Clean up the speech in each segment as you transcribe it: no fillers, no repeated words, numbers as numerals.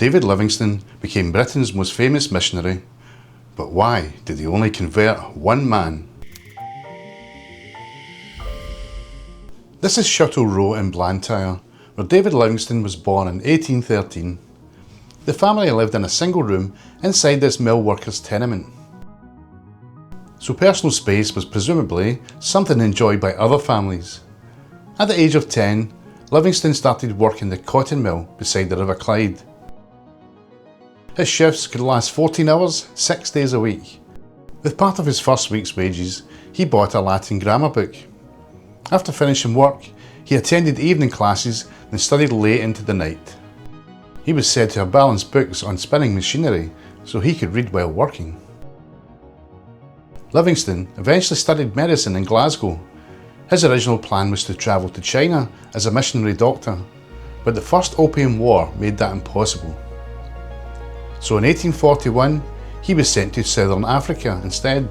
David Livingstone became Britain's most famous missionary, but why did he only convert one man? This is Shuttle Row in Blantyre, where David Livingstone was born in 1813. The family lived in a single room inside this mill workers' tenement. So personal space was presumably something enjoyed by other families. At the age of 10, Livingstone started working the cotton mill beside the River Clyde. His shifts could last 14 hours, 6 days a week. With part of his first week's wages, he bought a Latin grammar book. After finishing work, he attended evening classes and studied late into the night. He was said to have balanced books on spinning machinery so he could read while working. Livingstone eventually studied medicine in Glasgow. His original plan was to travel to China as a missionary doctor, but the First Opium War made that impossible. So in 1841, he was sent to Southern Africa instead.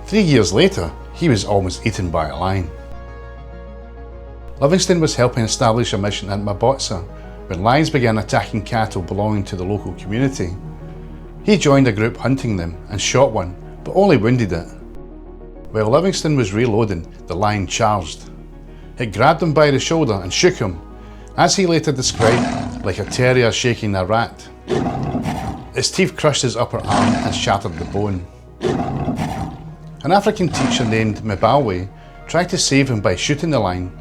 3 years later, he was almost eaten by a lion. Livingstone was helping establish a mission at Mabotsa when lions began attacking cattle belonging to the local community. He joined a group hunting them and shot one, but only wounded it. While Livingstone was reloading, the lion charged. It grabbed him by the shoulder and shook him, as he later described, like a terrier shaking a rat. Its teeth crushed his upper arm and shattered the bone. An African teacher named Mbawe tried to save him by shooting the lion.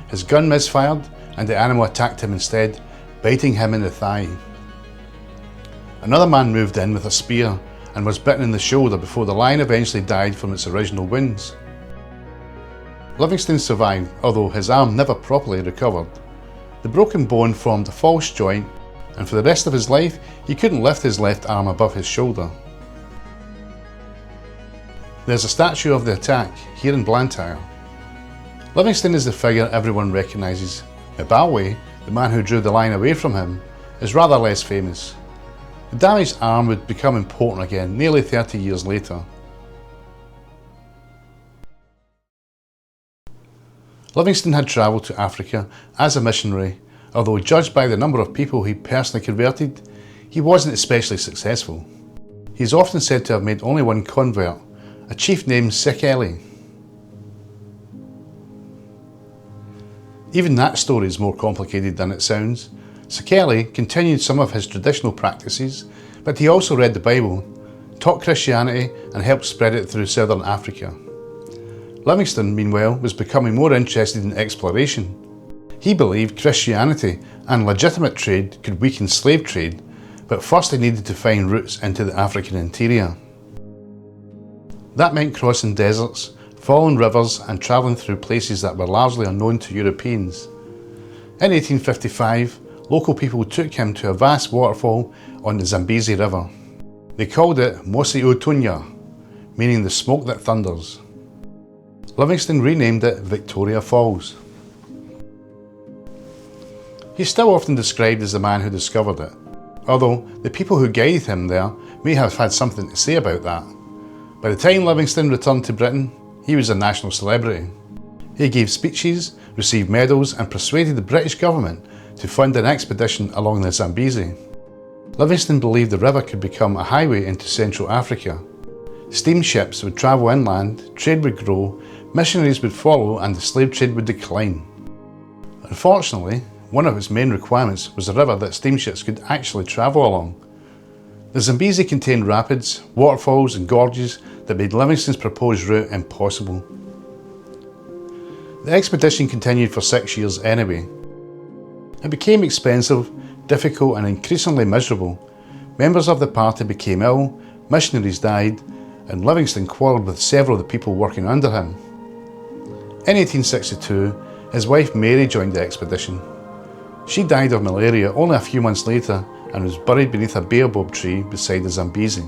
His gun misfired and the animal attacked him instead, biting him in the thigh. Another man moved in with a spear and was bitten in the shoulder before the lion eventually died from its original wounds. Livingstone survived, although his arm never properly recovered. The broken bone formed a false joint, and for the rest of his life he couldn't lift his left arm above his shoulder. There's a statue of the attack here in Blantyre. Livingstone is the figure everyone recognises. Mbawe, the man who drew the lion away from him, is rather less famous. The damaged arm would become important again nearly 30 years later. Livingstone had travelled to Africa as a missionary, although judged by the number of people he personally converted, he wasn't especially successful. He is often said to have made only one convert, a chief named Sechele. Even that story is more complicated than it sounds. Sechele continued some of his traditional practices, but he also read the Bible, taught Christianity and helped spread it through southern Africa. Livingstone, meanwhile, was becoming more interested in exploration. He believed Christianity and legitimate trade could weaken slave trade, but first they needed to find routes into the African interior. That meant crossing deserts, following rivers and travelling through places that were largely unknown to Europeans. In 1855, local people took him to a vast waterfall on the Zambezi River. They called it Mosi-oa-Tunya, meaning the smoke that thunders. Livingstone renamed it Victoria Falls. He's still often described as the man who discovered it, although the people who guided him there may have had something to say about that. By the time Livingstone returned to Britain, he was a national celebrity. He gave speeches, received medals and persuaded the British government to fund an expedition along the Zambezi. Livingstone believed the river could become a highway into Central Africa. Steamships would travel inland, trade would grow, missionaries would follow and the slave trade would decline. Unfortunately, one of its main requirements was a river that steamships could actually travel along. The Zambezi contained rapids, waterfalls and gorges that made Livingstone's proposed route impossible. The expedition continued for 6 years anyway. It became expensive, difficult and increasingly miserable. Members of the party became ill, missionaries died, and Livingstone quarrelled with several of the people working under him. In 1862, his wife Mary joined the expedition. She died of malaria only a few months later and was buried beneath a baobab tree beside the Zambezi.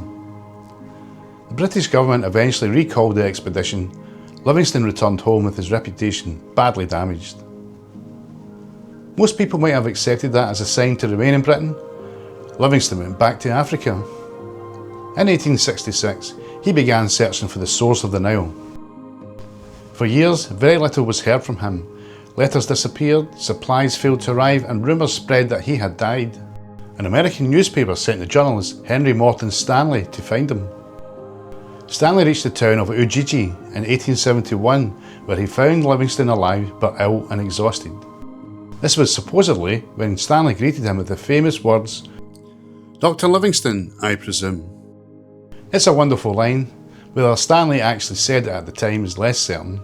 The British government eventually recalled the expedition. Livingstone returned home with his reputation badly damaged. Most people might have accepted that as a sign to remain in Britain. Livingstone went back to Africa. In 1866, he began searching for the source of the Nile. For years, very little was heard from him. Letters disappeared, supplies failed to arrive, and rumours spread that he had died. An American newspaper sent the journalist Henry Morton Stanley to find him. Stanley reached the town of Ujiji in 1871, where he found Livingstone alive but ill and exhausted. This was supposedly when Stanley greeted him with the famous words, "Dr. Livingstone, I presume." It's a wonderful line. Whether Stanley actually said it at the time is less certain.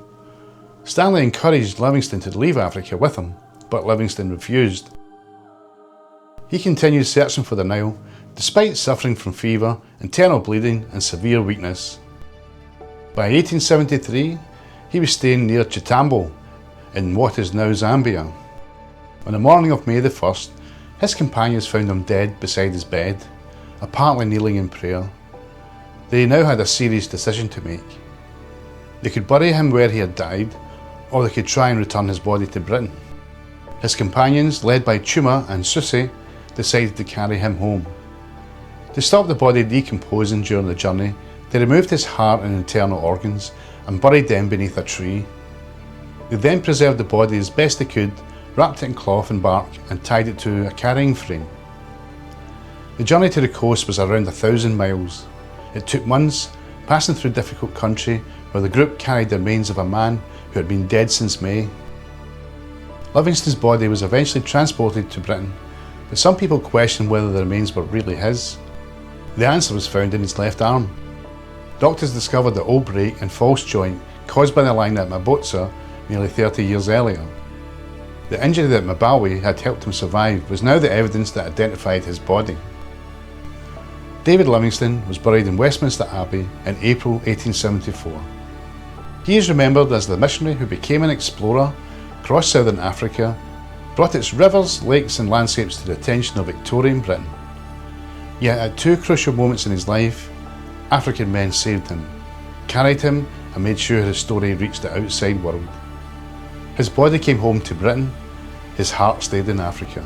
Stanley encouraged Livingstone to leave Africa with him, but Livingstone refused. He continued searching for the Nile, despite suffering from fever, internal bleeding and severe weakness. By 1873, he was staying near Chitambo in what is now Zambia. On the morning of May the 1st, his companions found him dead beside his bed, apparently kneeling in prayer. They now had a serious decision to make. They could bury him where he had died, or they could try and return his body to Britain. His companions, led by Chuma and Susi, decided to carry him home. To stop the body decomposing during the journey, they removed his heart and internal organs and buried them beneath a tree. They then preserved the body as best they could, wrapped it in cloth and bark and tied it to a carrying frame. The journey to the coast was around 1,000 miles. It took months, passing through difficult country where the group carried the remains of a man who had been dead since May. Livingstone's body was eventually transported to Britain, but some people questioned whether the remains were really his. The answer was found in his left arm. Doctors discovered the old break and false joint caused by the line at Mabotsa nearly 30 years earlier. The injury that Mabawi had helped him survive was now the evidence that identified his body. David Livingstone was buried in Westminster Abbey in April 1874. He is remembered as the missionary who became an explorer, crossed southern Africa, brought its rivers, lakes and landscapes to the attention of Victorian Britain. Yet at two crucial moments in his life, African men saved him, carried him and made sure his story reached the outside world. His body came home to Britain, his heart stayed in Africa.